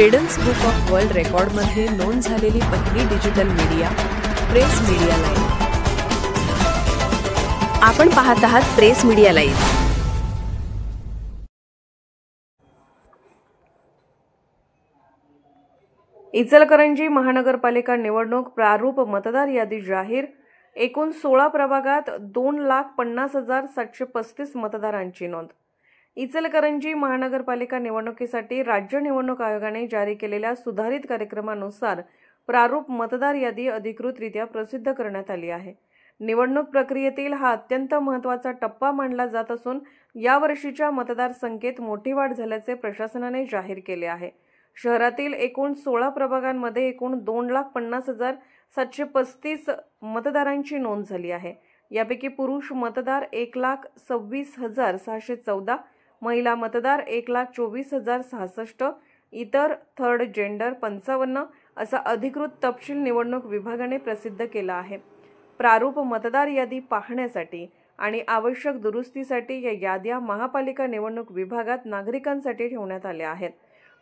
Guinness book of world रेकॉर्डमध्ये नोंद झालेली पहिली digital media press media live. आपण पाहत आहात प्रेस मीडिया लाईव्ह। इचलकरंजी महानगरपालिका निवडणूक प्रारूप मतदार यादी जाहीर। एकूण 16 प्रभागात 2,50,735 मतदारांची नोंद। इचलकरंजी महानगरपालिका निवडणुकीसाठी राज्य निवडणूक आयोगाने जारी केलेल्या सुधारित कार्यक्रमानुसार प्रारूप मतदार यादी अधिकृतरित्या प्रसिद्ध करण्यात आली आहे। निवडणूक प्रक्रियेतील हा अत्यंत महत्त्वाचा टप्पा मानला जात असून यावर्षीच्या मतदार संख्येत मोठी वाढ झाल्याचे प्रशासनाने जाहीर केले आहे। शहरातील एकूण 16 प्रभागांमध्ये एकूण 2,50,735 मतदारांची नोंद झाली आहे। यापैकी पुरुष मतदार 1,26,614, महिला मतदार 1,24,066, इतर थर्ड जेंडर 55 असा अधिकृत तपशील निवडणूक विभागाने प्रसिद्ध केला आहे। प्रारूप मतदार यादी पाहण्यासाठी आणि आवश्यक दुरुस्तीसाठी या याद्या महापालिका निवडणूक विभागात नागरिकांसाठी ठेवण्यात आल्या आहेत।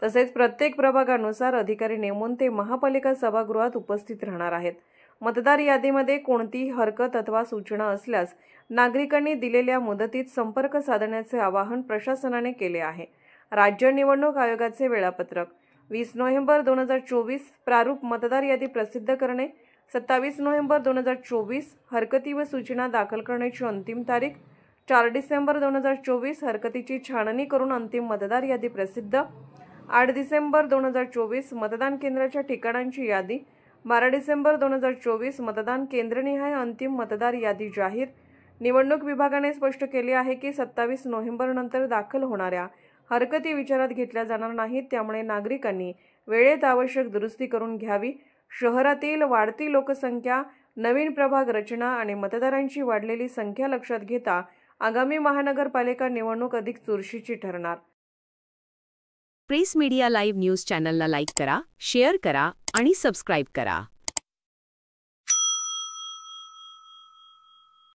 तसेच प्रत्येक प्रभागानुसार अधिकारी नेमून ते महापालिका सभागृहात उपस्थित राहणार आहेत। मतदार यादीमध्ये कोणतीही हरकत अथवा सूचना असल्यास नागरिकांनी दिलेल्या मुदतीत संपर्क साधण्याचे आवाहन प्रशासनाने केले आहे। राज्य निवडणूक आयोगाचे वेळापत्रक 20 नोव्हेंबर 2024 प्रारूप मतदार यादी प्रसिद्ध करणे, 27 नोव्हेंबर 2024 हरकती व सूचना दाखल करण्याची अंतिम तारीख, 4 डिसेंबर 2024 हरकतीची छाननी करून अंतिम मतदार यादी प्रसिद्ध, 8 डिसेंबर 2024 मतदान केंद्राच्या ठिकाणांची यादी, 12 डिसेंबर 2024 मतदान केंद्रनिहाय अंतिम मतदार यादी जाहीर। निवडणूक विभागाने स्पष्ट केले आहे की 27 नोव्हेंबर नंतर दाखल होणाऱ्या हरकती विचारात घेतल्या जाणार नाहीत, त्यामुळे नागरिकांनी वेळेत आवश्यक दुरुस्ती करून घ्यावी। शहरातील वाढती लोकसंख्या, नवीन प्रभाग रचना आणि मतदारांची वाढलेली संख्या लक्षात घेता आगामी महानगरपालिका निवडणूक अधिक चुरशीची ठरणार। प्रेस मीडिया लाईव्ह न्यूज चॅनलला लाईक करा, शेअर करा आणि सबस्क्राईब करा।